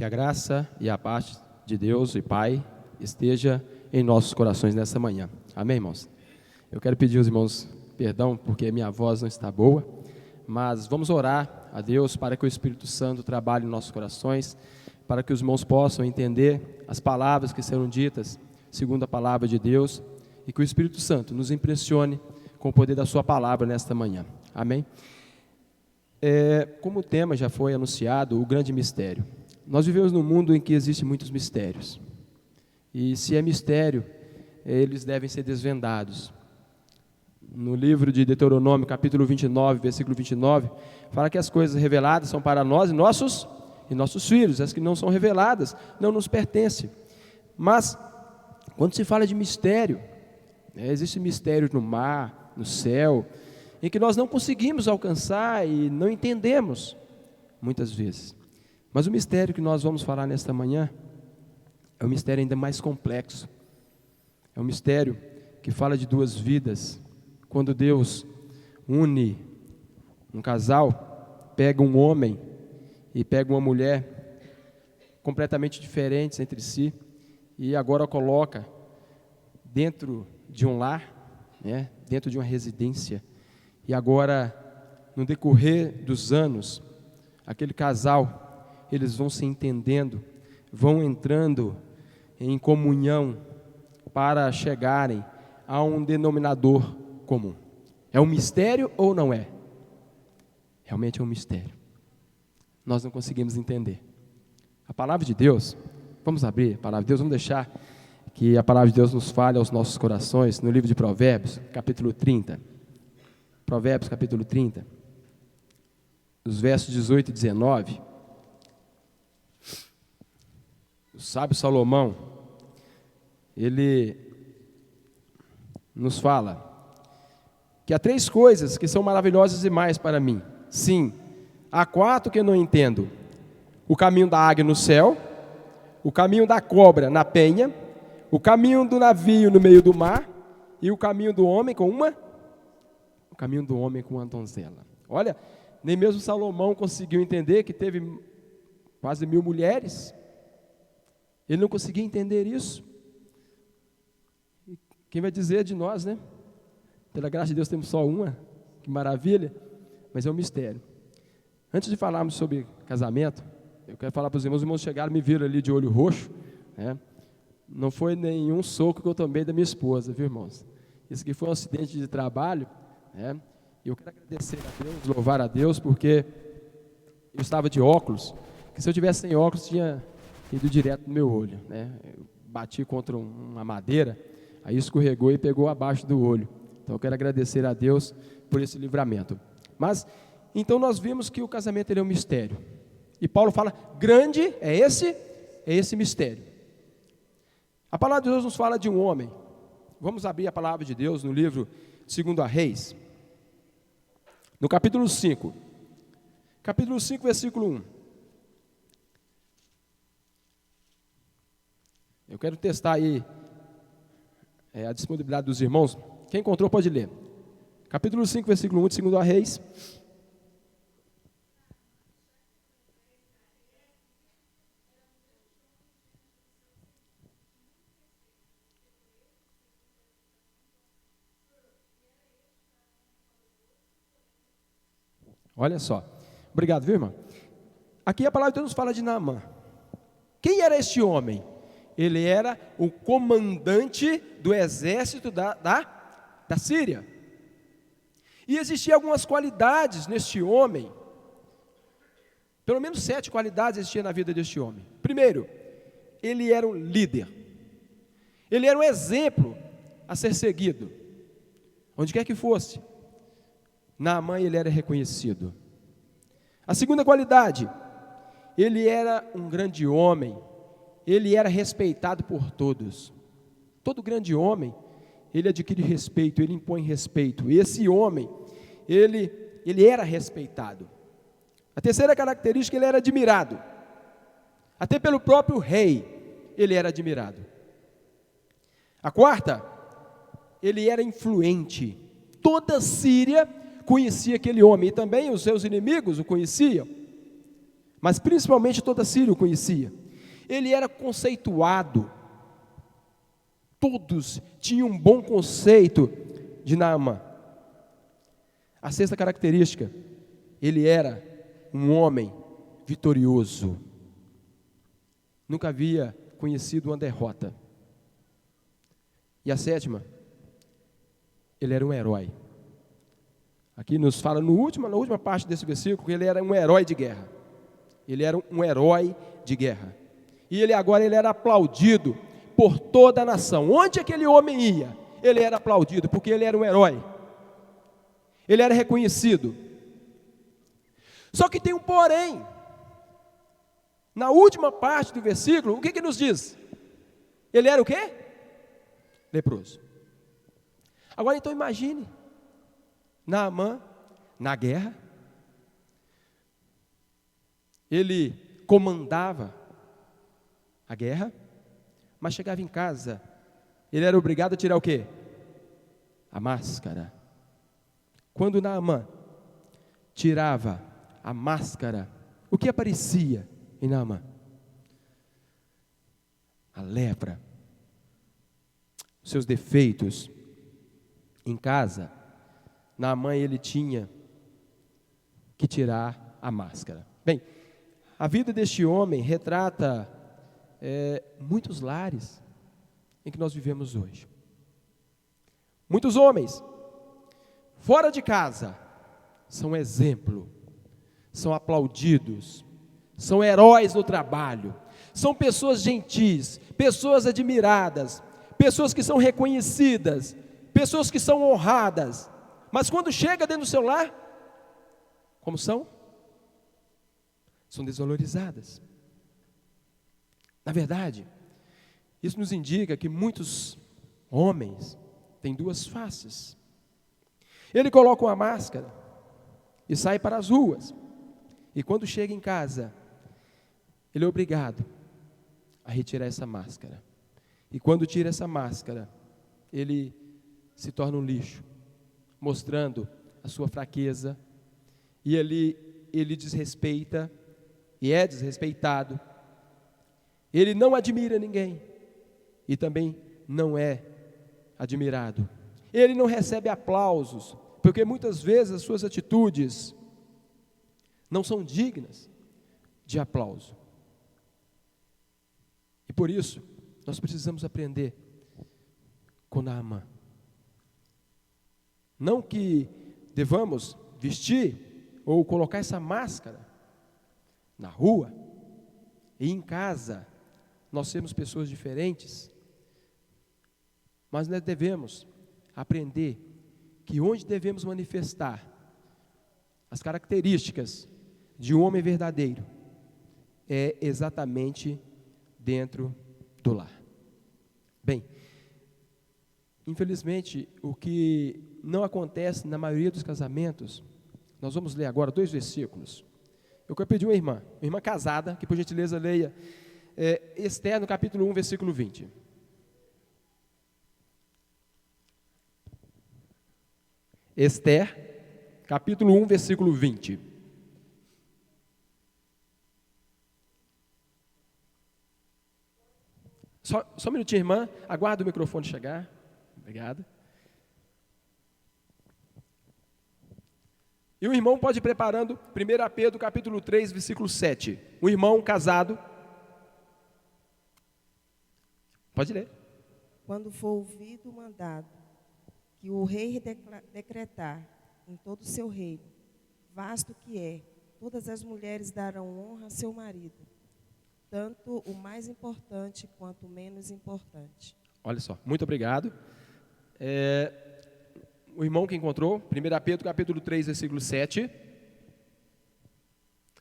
Que a graça e a paz de Deus e Pai esteja em nossos corações nessa manhã. Amém, irmãos? Eu quero pedir aos irmãos perdão porque minha voz não está boa, mas vamos orar a Deus para que o Espírito Santo trabalhe em nossos corações, para que os irmãos possam entender as palavras que serão ditas segundo a palavra de Deus e que o Espírito Santo nos impressione com o poder da sua palavra nesta manhã. Amém? Como o tema já foi anunciado, o grande mistério. Nós vivemos num mundo em que existem muitos mistérios. E se é mistério, eles devem ser desvendados. No livro de Deuteronômio, capítulo 29, versículo 29, fala que as coisas reveladas são para nós e nossos filhos. As que não são reveladas não nos pertencem. Mas, quando se fala de mistério, existem mistérios no mar, no céu, em que nós não conseguimos alcançar e não entendemos, muitas vezes. Mas o mistério que nós vamos falar nesta manhã é um mistério ainda mais complexo. É um mistério que fala de duas vidas. Quando Deus une um casal, pega um homem e pega uma mulher completamente diferentes entre si e agora coloca dentro de um lar, dentro de uma residência. E agora, no decorrer dos anos, aquele casal, eles vão se entendendo, vão entrando em comunhão para chegarem a um denominador comum. É um mistério ou não é? Realmente é um mistério. Nós não conseguimos entender. A palavra de Deus, vamos abrir a palavra de Deus, vamos deixar que a palavra de Deus nos fale aos nossos corações, no livro de Provérbios, capítulo 30. Provérbios, capítulo 30, os versos 18 e 19. O sábio Salomão, ele nos fala que há três coisas que são maravilhosas demais para mim. Sim, há quatro que eu não entendo: o caminho da águia no céu, o caminho da cobra na penha, o caminho do navio no meio do mar e o caminho do homem com uma donzela. Olha, nem mesmo Salomão conseguiu entender que teve quase 1000 mulheres. Ele não conseguia entender isso. E quem vai dizer de nós, né? Pela graça de Deus temos só uma, que maravilha, mas é um mistério. Antes de falarmos sobre casamento, eu quero falar para os irmãos chegaram e me viram ali de olho roxo, né? Não foi nenhum soco que eu tomei da minha esposa, viu, irmãos? Isso aqui foi um acidente de trabalho, né? E eu quero agradecer a Deus, louvar a Deus, porque eu estava de óculos, que se eu tivesse sem óculos tinha ido direto no meu olho, né? Eu bati contra uma madeira, aí escorregou e pegou abaixo do olho. Então eu quero agradecer a Deus por esse livramento. Mas, então nós vimos que o casamento ele é um mistério. E Paulo fala, grande é esse mistério. A palavra de Deus nos fala de um homem. Vamos abrir a palavra de Deus no livro 2 Reis, no capítulo 5. Capítulo 5, versículo 1. Eu quero testar aí a disponibilidade dos irmãos. Quem encontrou pode ler. Capítulo 5, versículo 1 de 2 Reis. Olha só. Obrigado, viu, irmão? Aqui a palavra de Deus nos fala de Naamã. Quem era este homem? Ele era o comandante do exército da Síria. E existiam algumas qualidades neste homem. Pelo menos 7 qualidades existiam na vida deste homem. Primeiro, ele era um líder. Ele era um exemplo a ser seguido. Onde quer que fosse. Naamã ele era reconhecido. A segunda qualidade, ele era um grande homem. Ele era respeitado por todos. Todo grande homem, ele adquire respeito, ele impõe respeito. E esse homem, ele era respeitado. A terceira característica, ele era admirado. Até pelo próprio rei, ele era admirado. A quarta, ele era influente. Toda a Síria conhecia aquele homem, e também os seus inimigos o conheciam. mas principalmente toda a Síria o conhecia. Ele era conceituado, todos tinham um bom conceito de Naamã. A sexta característica, ele era um homem vitorioso. Nunca havia conhecido uma derrota. E a sétima, ele era um herói. Aqui nos fala na última parte desse versículo que ele era um herói de guerra. Ele era um herói de guerra. E ele era aplaudido por toda a nação. Onde aquele homem ia, ele era aplaudido, porque ele era um herói. Ele era reconhecido. Só que tem um porém. Na última parte do versículo, o que nos diz? Ele era o quê? Leproso. Agora então imagine, Naamã, na guerra, ele comandava a guerra, mas chegava em casa, ele era obrigado a tirar o quê? A máscara. Quando Naamã tirava a máscara, o que aparecia em Naamã? A lepra, os seus defeitos. Em casa, Naamã ele tinha que tirar a máscara. Bem, a vida deste homem retrata muitos lares em que nós vivemos hoje. Muitos homens, fora de casa, são exemplo, são aplaudidos, são heróis no trabalho, são pessoas gentis, pessoas admiradas, pessoas que são reconhecidas, pessoas que são honradas, mas quando chega dentro do seu lar, como são? São desvalorizadas. Na verdade, isso nos indica que muitos homens têm duas faces. Ele coloca uma máscara e sai para as ruas, e quando chega em casa, ele é obrigado a retirar essa máscara, e quando tira essa máscara, ele se torna um lixo, mostrando a sua fraqueza, e ele desrespeita, e é desrespeitado, ele não admira ninguém, e também não é admirado, ele não recebe aplausos, porque muitas vezes as suas atitudes não são dignas de aplauso, e por isso, nós precisamos aprender com Naamã. Não que devamos vestir ou colocar essa máscara na rua e em casa nós sermos pessoas diferentes, mas nós devemos aprender que onde devemos manifestar as características de um homem verdadeiro é exatamente dentro do lar. Bem, infelizmente, o que não acontece na maioria dos casamentos, nós vamos ler agora 2 versículos. Eu quero pedir uma irmã casada, que por gentileza leia Esther no capítulo 1, versículo 20. Esther, capítulo 1, versículo 20. Só um minutinho, irmã, aguarda o microfone chegar. Obrigado. E o irmão pode ir preparando 1 Pedro capítulo 3, versículo 7. O irmão casado. Pode ler. Quando for ouvido o mandado que o rei decretar em todo o seu reino, vasto que é, todas as mulheres darão honra a seu marido, tanto o mais importante quanto o menos importante. Olha só, muito obrigado. O irmão que encontrou, 1 Pedro capítulo 3, versículo 7.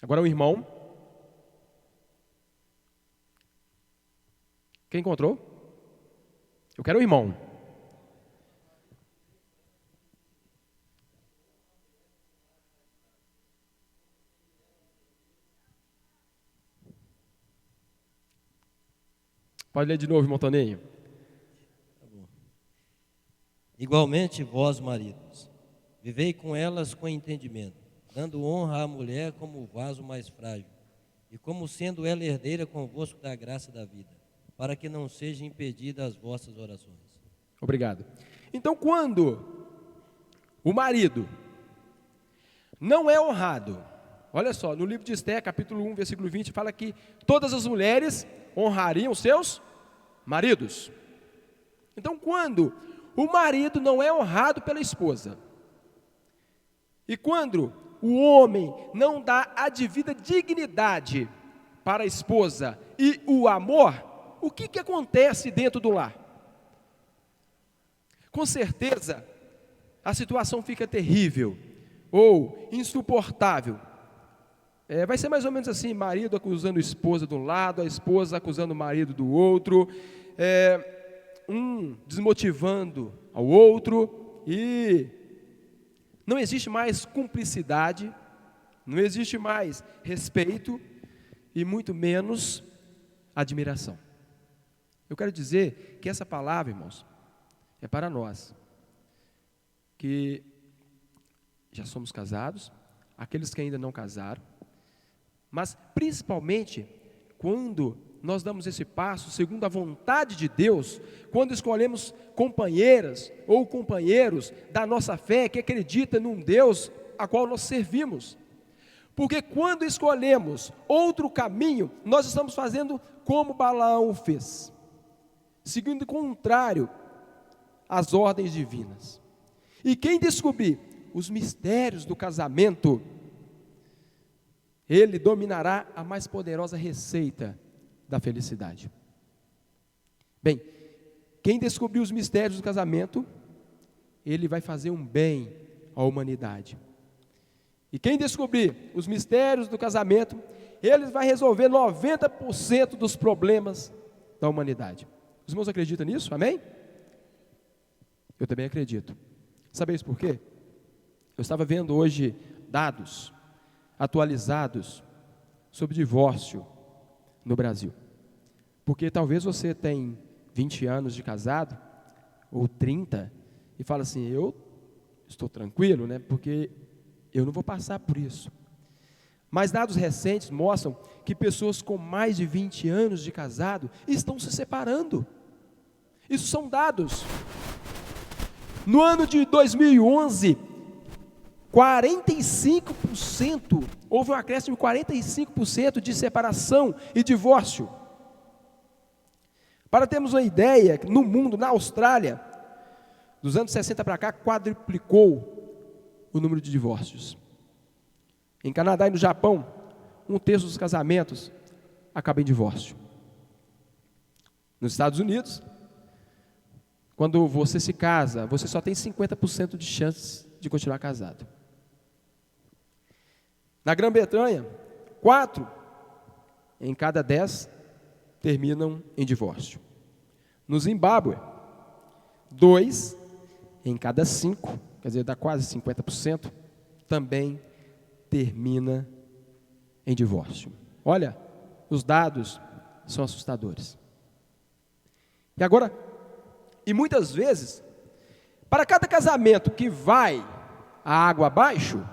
Agora o irmão. Quem encontrou? Eu quero o irmão. Pode ler de novo, irmão Toninho. Tá bom. Igualmente, vós, maridos, vivei com elas com entendimento, dando honra à mulher como o vaso mais frágil, e como sendo ela herdeira convosco da graça da vida, para que não seja impedida as vossas orações. Obrigado. Então, quando o marido não é honrado, olha só, no livro de Esté, capítulo 1, versículo 20, fala que todas as mulheres honrariam seus maridos. Então, quando o marido não é honrado pela esposa, e quando o homem não dá a devida dignidade para a esposa e o amor, o que acontece dentro do lar? Com certeza, a situação fica terrível ou insuportável. Vai ser mais ou menos assim, marido acusando a esposa de um lado, a esposa acusando o marido do outro, um desmotivando ao outro, e não existe mais cumplicidade, não existe mais respeito e muito menos admiração. Eu quero dizer que essa palavra, irmãos, é para nós, que já somos casados, aqueles que ainda não casaram, mas principalmente quando nós damos esse passo segundo a vontade de Deus, quando escolhemos companheiras ou companheiros da nossa fé que acredita num Deus a qual nós servimos. Porque quando escolhemos outro caminho, nós estamos fazendo como Balaão fez, seguindo o contrário às ordens divinas. E quem descobrir os mistérios do casamento, ele dominará a mais poderosa receita da felicidade. Bem, quem descobrir os mistérios do casamento, ele vai fazer um bem à humanidade. E quem descobrir os mistérios do casamento, ele vai resolver 90% dos problemas da humanidade. Os irmãos acreditam nisso? Amém? Eu também acredito. Sabeis por quê? Eu estava vendo hoje dados atualizados sobre divórcio no Brasil. Porque talvez você tenha 20 anos de casado, ou 30, e fala assim, eu estou tranquilo, né? Porque eu não vou passar por isso. Mas dados recentes mostram que pessoas com mais de 20 anos de casado estão se separando. Isso são dados. No ano de 2011, 45%, houve um acréscimo de 45% de separação e divórcio. Para termos uma ideia, no mundo, na Austrália, dos anos 60 para cá, quadruplicou o número de divórcios. Em Canadá e no Japão, 1/3 dos casamentos acabam em divórcio. Nos Estados Unidos, quando você se casa, você só tem 50% de chances de continuar casado. Na Grã-Bretanha, 4 em cada 10 terminam em divórcio. No Zimbábue, 2 em cada 5, quer dizer, dá quase 50%, também termina em divórcio. Olha, os dados são assustadores. E agora, e muitas vezes, para cada casamento que vai a água abaixo,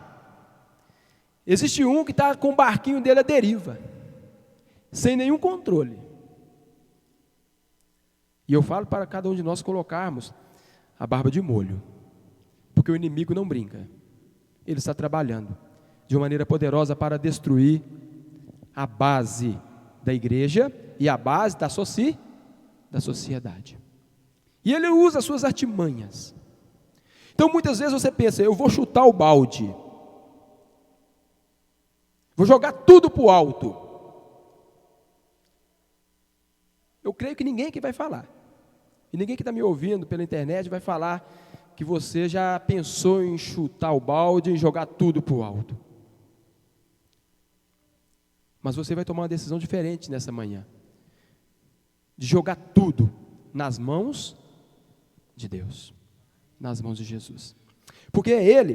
existe um que está com o barquinho dele à deriva, sem nenhum controle. E eu falo para cada um de nós colocarmos a barba de molho, porque o inimigo não brinca. Ele está trabalhando de uma maneira poderosa para destruir a base da igreja e a base da sociedade. E ele usa as suas artimanhas. Então muitas vezes você pensa, eu vou chutar o balde, vou jogar tudo para o alto. Eu creio que ninguém aqui vai falar, e ninguém que está me ouvindo pela internet vai falar que você já pensou em chutar o balde e jogar tudo para o alto. Mas você vai tomar uma decisão diferente nessa manhã, de jogar tudo nas mãos de Deus, nas mãos de Jesus, porque é Ele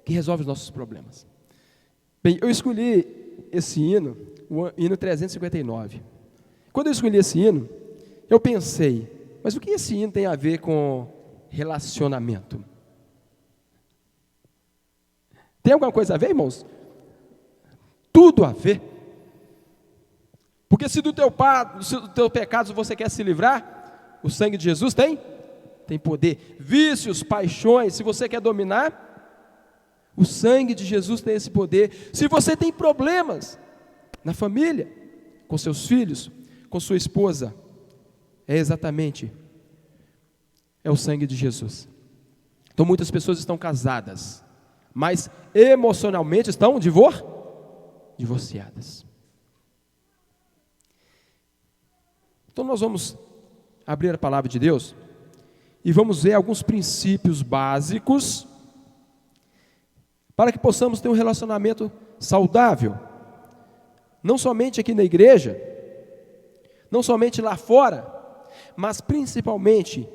que resolve os nossos problemas. Bem, eu escolhi esse hino, o hino 359. Quando eu escolhi esse hino, eu pensei, mas o que esse hino tem a ver com relacionamento? Tem alguma coisa a ver, irmãos? Tudo a ver. Porque se do teu pecado você quer se livrar, o sangue de Jesus tem poder. Vícios, paixões, se você quer dominar, o sangue de Jesus tem esse poder. Se você tem problemas na família, com seus filhos, com sua esposa, é o sangue de Jesus. Então muitas pessoas estão casadas, mas emocionalmente estão divorciadas. Então nós vamos abrir a palavra de Deus e vamos ver alguns princípios básicos para que possamos ter um relacionamento saudável, não somente aqui na igreja, não somente lá fora, mas principalmente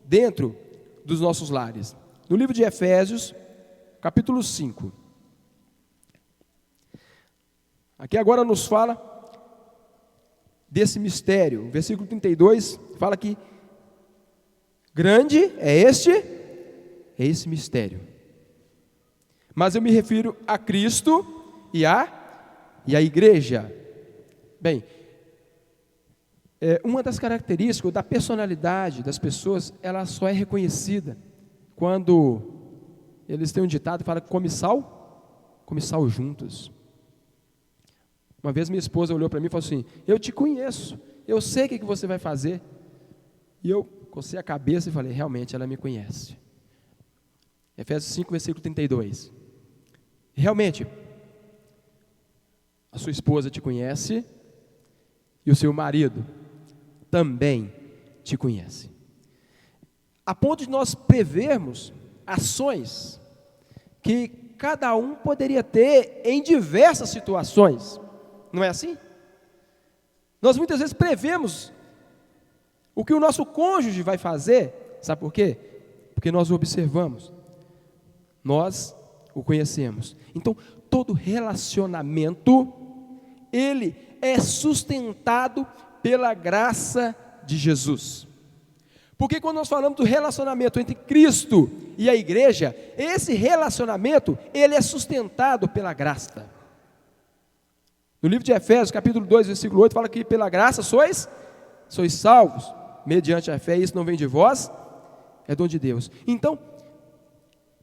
dentro dos nossos lares. No livro de Efésios, capítulo 5. Aqui agora nos fala desse mistério. O versículo 32 fala que grande é esse mistério. Mas eu me refiro a Cristo e a igreja. Bem, uma das características da personalidade das pessoas, ela só é reconhecida quando eles têm um ditado que fala que come sal juntos. Uma vez minha esposa olhou para mim e falou assim: eu te conheço, eu sei o que você vai fazer. E eu cocei a cabeça e falei: realmente ela me conhece. Efésios 5, versículo 32. Realmente, a sua esposa te conhece e o seu marido também te conhece. A ponto de nós prevermos ações que cada um poderia ter em diversas situações. Não é assim? Nós muitas vezes prevemos o que o nosso cônjuge vai fazer. Sabe por quê? Porque nós o observamos, nós o conhecemos. Então, todo relacionamento, ele é sustentado pela graça de Jesus. Porque quando nós falamos do relacionamento entre Cristo e a igreja, esse relacionamento, ele é sustentado pela graça. No livro de Efésios, capítulo 2, versículo 8, fala que pela graça sois salvos, mediante a fé, isso não vem de vós, é dom de Deus. Então,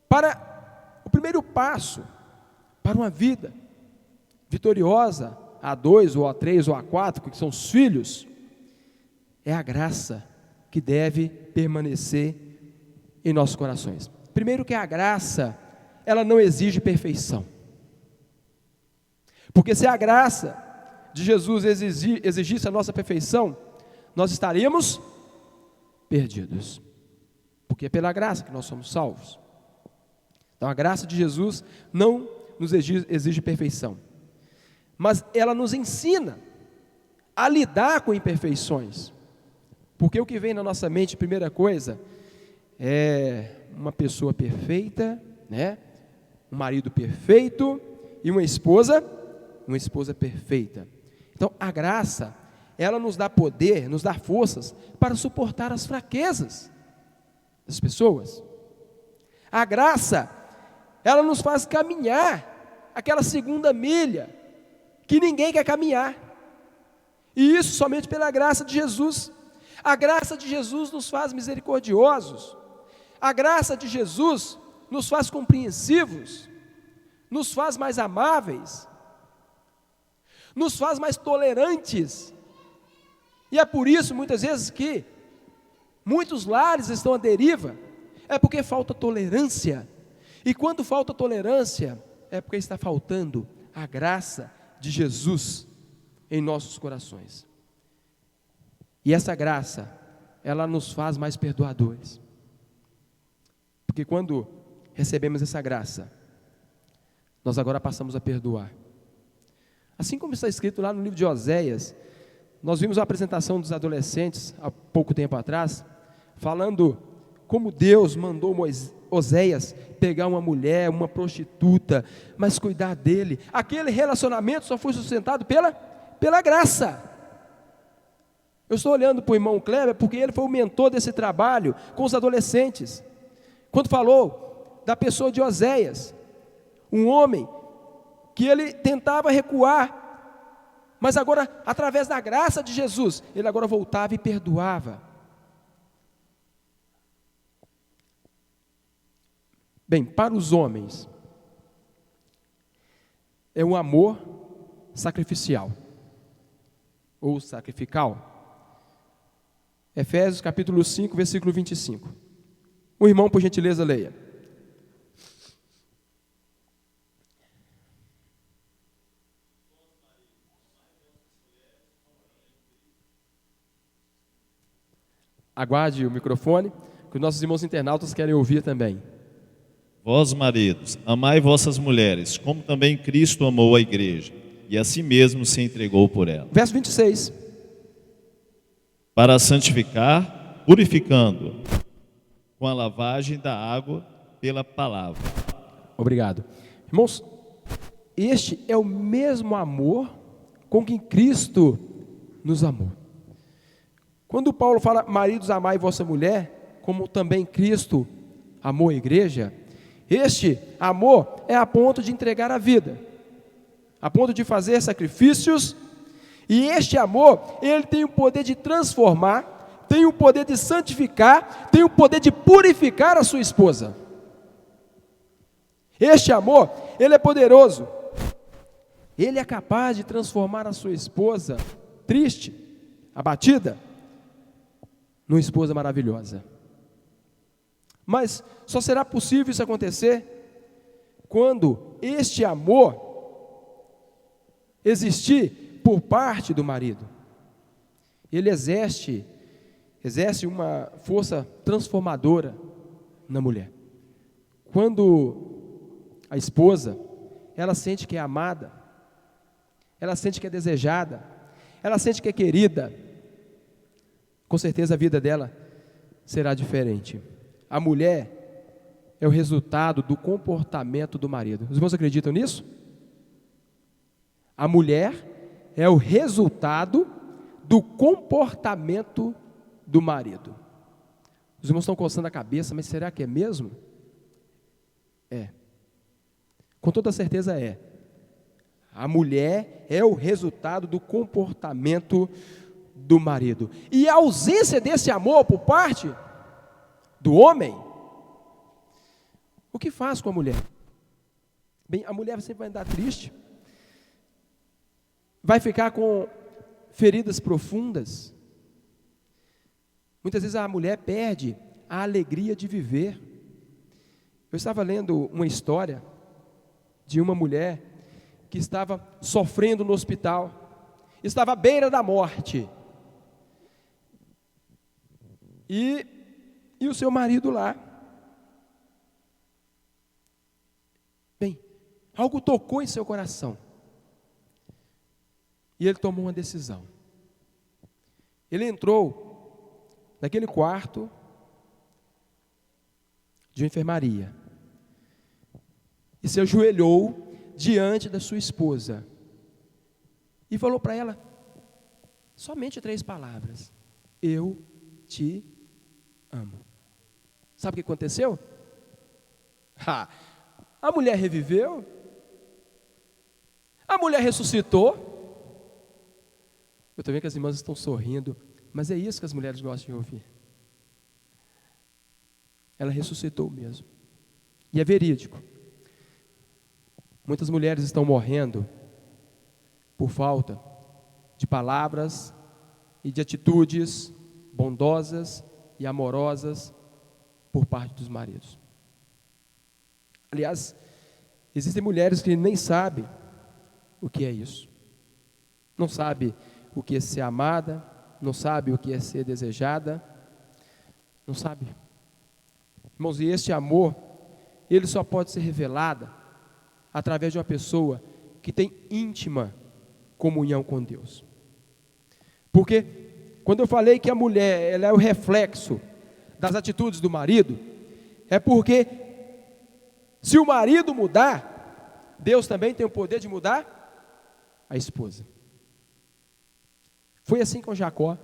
para o primeiro passo, para uma vida vitoriosa, A2, ou A3, ou A4, que são os filhos, é a graça que deve permanecer em nossos corações. Primeiro que a graça, ela não exige perfeição. Porque se a graça de Jesus exigisse a nossa perfeição, nós estaríamos perdidos. Porque é pela graça que nós somos salvos. Então a graça de Jesus não nos exige perfeição. Mas ela nos ensina a lidar com imperfeições. Porque o que vem na nossa mente, primeira coisa, é uma pessoa perfeita, né? Um marido perfeito e uma esposa perfeita. Então, a graça, ela nos dá poder, nos dá forças para suportar as fraquezas das pessoas. A graça, ela nos faz caminhar aquela segunda milha que ninguém quer caminhar. E isso somente pela graça de Jesus. A graça de Jesus nos faz misericordiosos. A graça de Jesus nos faz compreensivos, nos faz mais amáveis, nos faz mais tolerantes. E é por isso, muitas vezes, que muitos lares estão à deriva, é porque falta tolerância. E quando falta tolerância, é porque está faltando a graça de Jesus em nossos corações. E essa graça, ela nos faz mais perdoadores. Porque quando recebemos essa graça, nós agora passamos a perdoar. Assim como está escrito lá no livro de Oséias, nós vimos a apresentação dos adolescentes há pouco tempo atrás, falando como Deus mandou Oséias pegar uma mulher, uma prostituta, mas cuidar dele. Aquele relacionamento só foi sustentado pela graça. Eu estou olhando para o irmão Kleber, porque ele foi o mentor desse trabalho com os adolescentes. Quando falou da pessoa de Oséias, um homem que ele tentava recuar mas agora, através da graça de Jesus, ele agora voltava e perdoava. Bem, para os homens, é um amor sacrificial, ou sacrificial. Efésios capítulo 5, versículo 25. O irmão, por gentileza, leia. Aguarde o microfone, que os nossos irmãos internautas querem ouvir também. Vós, maridos, amai vossas mulheres, como também Cristo amou a igreja, e a si mesmo se entregou por ela. Verso 26. Para a santificar, purificando com a lavagem da água pela palavra. Obrigado. Irmãos, este é o mesmo amor com que Cristo nos amou. Quando Paulo fala, maridos, amai vossa mulher, como também Cristo amou a igreja, este amor é a ponto de entregar a vida, a ponto de fazer sacrifícios, e este amor, ele tem o poder de transformar, tem o poder de santificar, tem o poder de purificar a sua esposa. Este amor, ele é poderoso, ele é capaz de transformar a sua esposa triste, abatida, numa esposa maravilhosa. Mas só será possível isso acontecer quando este amor existir por parte do marido. Ele exerce uma força transformadora na mulher. Quando a esposa, ela sente que é amada, ela sente que é desejada, ela sente que é querida, com certeza a vida dela será diferente. A mulher é o resultado do comportamento do marido. Os irmãos acreditam nisso? A mulher é o resultado do comportamento do marido. Os irmãos estão coçando a cabeça, mas será que é mesmo? É. Com toda certeza é. A mulher é o resultado do comportamento do marido. E a ausência desse amor por parte do homem, o que faz com a mulher? Bem, a mulher sempre vai andar triste, vai ficar com feridas profundas. Muitas vezes a mulher perde a alegria de viver. Eu estava lendo uma história de uma mulher que estava sofrendo no hospital, estava à beira da morte, e o seu marido lá. Bem, algo tocou em seu coração, e ele tomou uma decisão. Ele entrou naquele quarto de enfermaria e se ajoelhou diante da sua esposa e falou para ela somente 3 palavras: eu te amo. Sabe o que aconteceu? A mulher reviveu, a mulher ressuscitou. Eu estou vendo que as irmãs estão sorrindo, mas é isso que as mulheres gostam de ouvir. Ela ressuscitou mesmo, e é verídico. Muitas mulheres estão morrendo por falta de palavras e de atitudes bondosas e amorosas por parte dos maridos. Aliás, existem mulheres que nem sabem o que é isso. Não sabe o que é ser amada, não sabe o que é ser desejada, não sabe. Irmãos, e este amor, ele só pode ser revelado através de uma pessoa que tem íntima comunhão com Deus. Porque quando eu falei que a mulher, ela é o reflexo das atitudes do marido, é porque se o marido mudar, Deus também tem o poder de mudar a esposa. Foi assim com Jacó.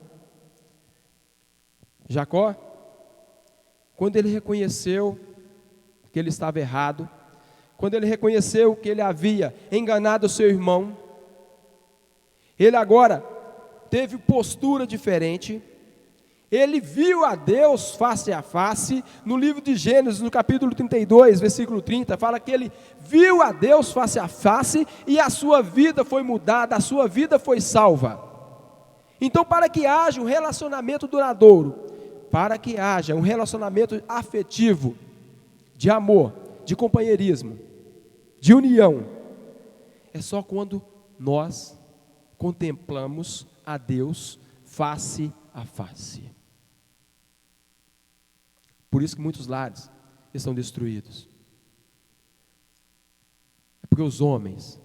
Jacó, quando ele reconheceu que ele estava errado, quando ele reconheceu que ele havia enganado o seu irmão, Ele agora teve postura diferente. Ele viu a Deus face a face. No livro de Gênesis, no capítulo 32, versículo 30, fala que ele viu a Deus face a face e a sua vida foi mudada, a sua vida foi salva. Então, para que haja um relacionamento duradouro, para que haja um relacionamento afetivo, de amor, de companheirismo, de união, é só quando nós contemplamos a Deus face a face. Por isso que muitos lares estão destruídos. É porque os homens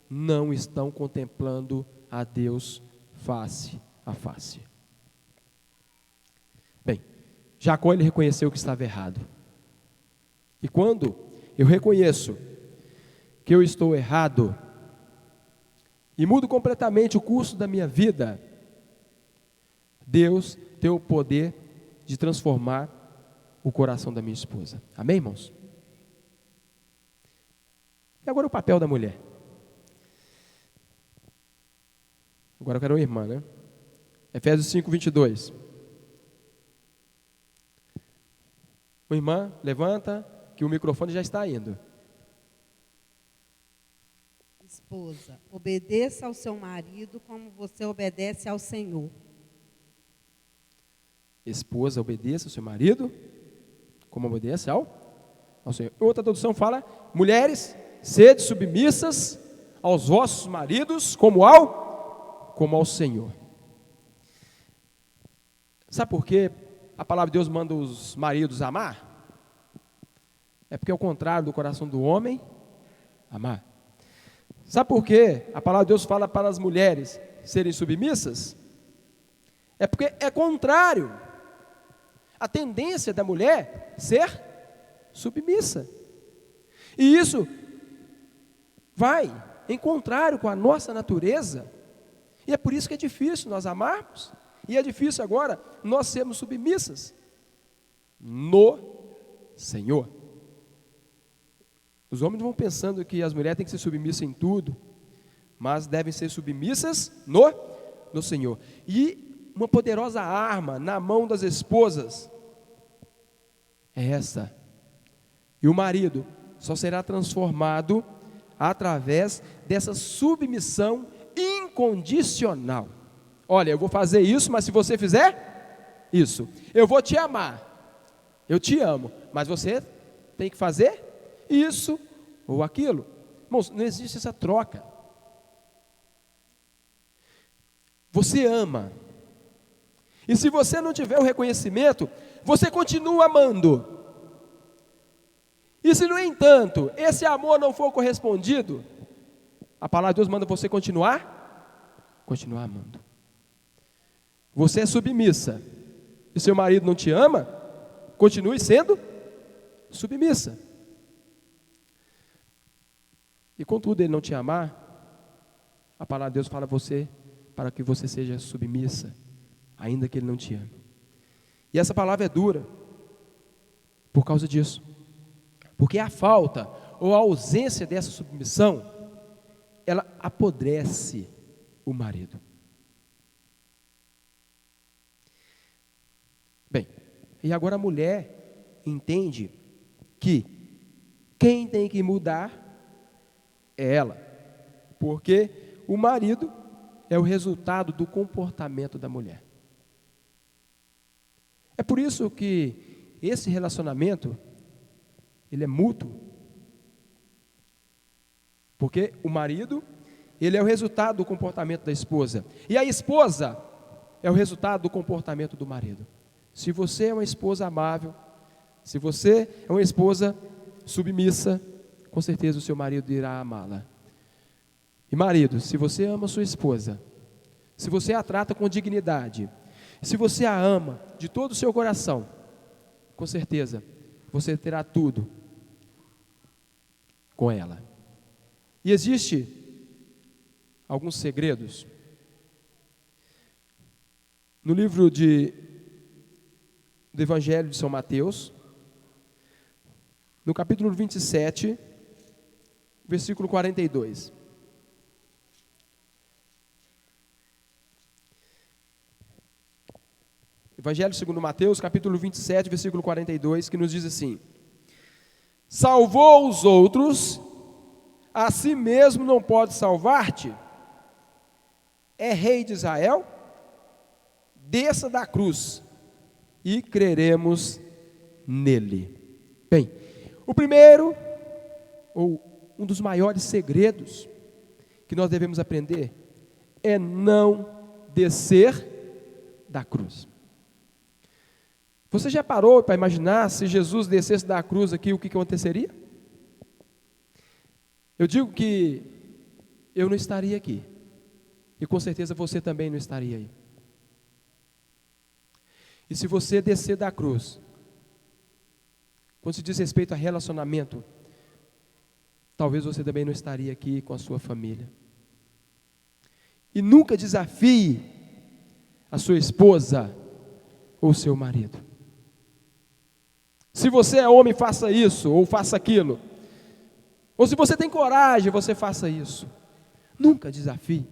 não estão contemplando a Deus face a face. Bem, Jacó ele reconheceu que estava errado. E quando eu reconheço que eu estou errado e mudo completamente o curso da minha vida, Deus tem o poder de transformar o coração da minha esposa. Amém, irmãos? E agora o papel da mulher. Agora eu quero uma irmã, né? Efésios 5, 22. Uma irmã, levanta, que o microfone já está indo. Esposa, obedeça ao seu marido como você obedece ao Senhor. Esposa, obedeça ao seu marido como obedece ao Senhor. Outra tradução fala: mulheres, sede submissas aos vossos maridos como ao Senhor. Sabe por quê a palavra de Deus manda os maridos amar? É porque é o contrário do coração do homem amar. Sabe por quê a palavra de Deus fala para as mulheres serem submissas? É porque é contrário. A tendência da mulher ser submissa. E isso vai em contrário com a nossa natureza. E é por isso que é difícil nós amarmos. E é difícil agora nós sermos submissas no Senhor. Os homens vão pensando que as mulheres têm que ser submissas em tudo, mas devem ser submissas no Senhor. E uma poderosa arma na mão das esposas é essa. E o marido só será transformado através dessa submissão incondicional. Olha, eu vou fazer isso, mas se você fizer isso, eu vou te amar. Eu te amo, mas você tem que fazer isso ou aquilo. Irmãos, não existe essa troca. Você ama. E se você não tiver o reconhecimento, você continua amando. E se, no entanto, esse amor não for correspondido, a palavra de Deus manda você continuar amando. Você é submissa. E seu marido não te ama, continue sendo submissa. E contudo ele não te amar, a palavra de Deus fala a você para que você seja submissa, ainda que ele não te ame. E essa palavra é dura por causa disso. Porque a falta ou a ausência dessa submissão, ela apodrece o marido. Bem, e agora a mulher entende que quem tem que mudar é ela, porque o marido é o resultado do comportamento da mulher. É por isso que esse relacionamento, ele é mútuo, porque o marido, ele é o resultado do comportamento da esposa, e a esposa é o resultado do comportamento do marido. Se você é uma esposa amável, se você é uma esposa submissa, com certeza o seu marido irá amá-la. E marido, se você ama sua esposa, se você a trata com dignidade, se você a ama de todo o seu coração, com certeza você terá tudo com ela. E existe alguns segredos no livro do Evangelho de São Mateus, no capítulo 27, versículo 42. Evangelho segundo Mateus, capítulo 27, versículo 42, que nos diz assim: salvou os outros, a si mesmo não pode salvar-te? É rei de Israel? Desça da cruz e creremos nele. Bem, o primeiro, ou um dos maiores segredos que nós devemos aprender, é não descer da cruz. Você já parou para imaginar se Jesus descesse da cruz aqui, o que aconteceria? Eu digo que eu não estaria aqui, e com certeza você também não estaria aí. E se você descer da cruz, quando se diz respeito a relacionamento, talvez você também não estaria aqui com a sua família. E nunca desafie a sua esposa ou seu marido. Se você é homem, faça isso ou faça aquilo. Ou se você tem coragem, você faça isso. Nunca desafie.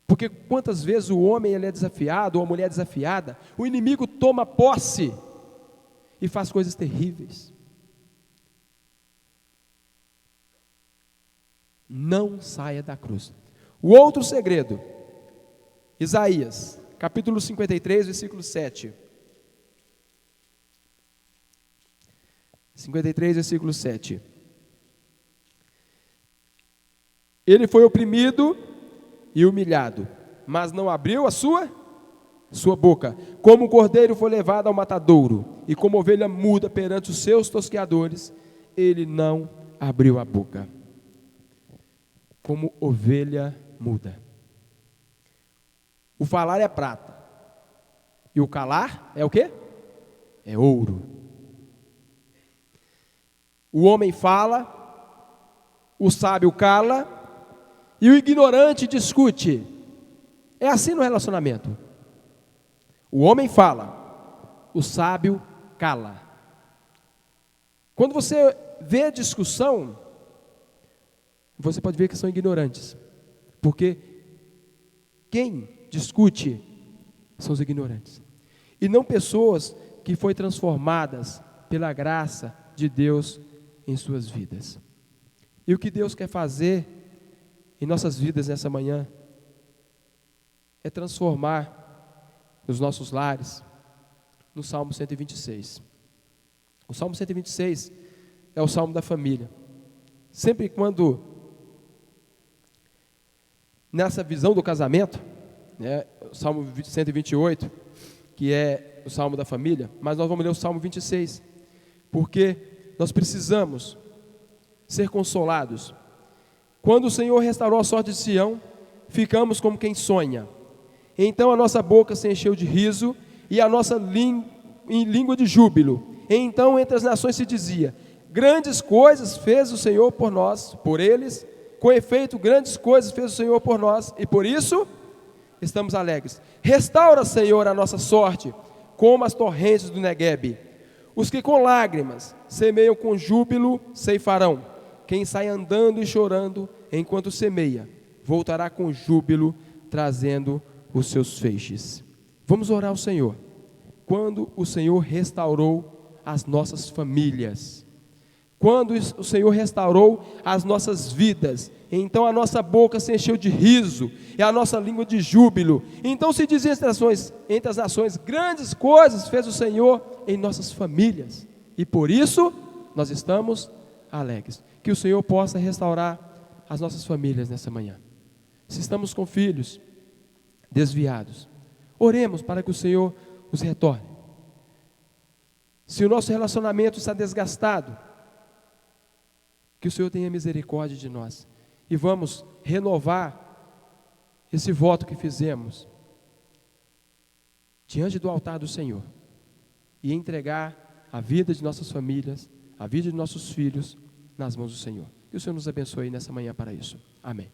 Porque quantas vezes o homem ele é desafiado, ou a mulher é desafiada, o inimigo toma posse e faz coisas terríveis. Não saia da cruz. O outro segredo, Isaías, capítulo 53, versículo 7. 53, versículo 7. Ele foi oprimido e humilhado, mas não abriu a sua boca. Como o cordeiro foi levado ao matadouro, e como ovelha muda perante os seus tosqueadores, ele não abriu a boca. Como ovelha muda. O falar é prata, e o calar é o quê? É ouro. O homem fala, o sábio cala, e o ignorante discute. É assim no relacionamento. O homem fala, o sábio cala. Quando você vê discussão, você pode ver que são ignorantes. Porque quem discute são os ignorantes. E não pessoas que foram transformadas pela graça de Deus em suas vidas. E o que Deus quer fazer em nossas vidas nessa manhã é transformar os nossos lares no Salmo 126. O Salmo 126 é o Salmo da família. Sempre quando, nessa visão do casamento, né, o Salmo 128, que é o Salmo da família, mas nós vamos ler o Salmo 26, porque nós precisamos ser consolados. Quando o Senhor restaurou a sorte de Sião, ficamos como quem sonha. Então a nossa boca se encheu de riso e a nossa língua de júbilo. Então entre as nações se dizia: grandes coisas fez o Senhor por nós, por eles. Com efeito, grandes coisas fez o Senhor por nós, e por isso estamos alegres. Restaura, Senhor, a nossa sorte, como as torrentes do Neguebe. Os que com lágrimas semeiam com júbilo ceifarão. Quem sai andando e chorando enquanto semeia, voltará com júbilo, trazendo os seus feixes. Vamos orar ao Senhor. Quando o Senhor restaurou as nossas famílias, quando o Senhor restaurou as nossas vidas, então a nossa boca se encheu de riso e a nossa língua de júbilo. Então se dizia entre as nações, grandes coisas fez o Senhor em nossas famílias, e por isso nós estamos alegres. Que o Senhor possa restaurar as nossas famílias nessa manhã. Se estamos com filhos desviados, oremos para que o Senhor os retorne. Se o nosso relacionamento está desgastado, que o Senhor tenha misericórdia de nós. E vamos renovar esse voto que fizemos diante do altar do Senhor e entregar a vida de nossas famílias, a vida de nossos filhos nas mãos do Senhor. Que o Senhor nos abençoe nessa manhã para isso. Amém.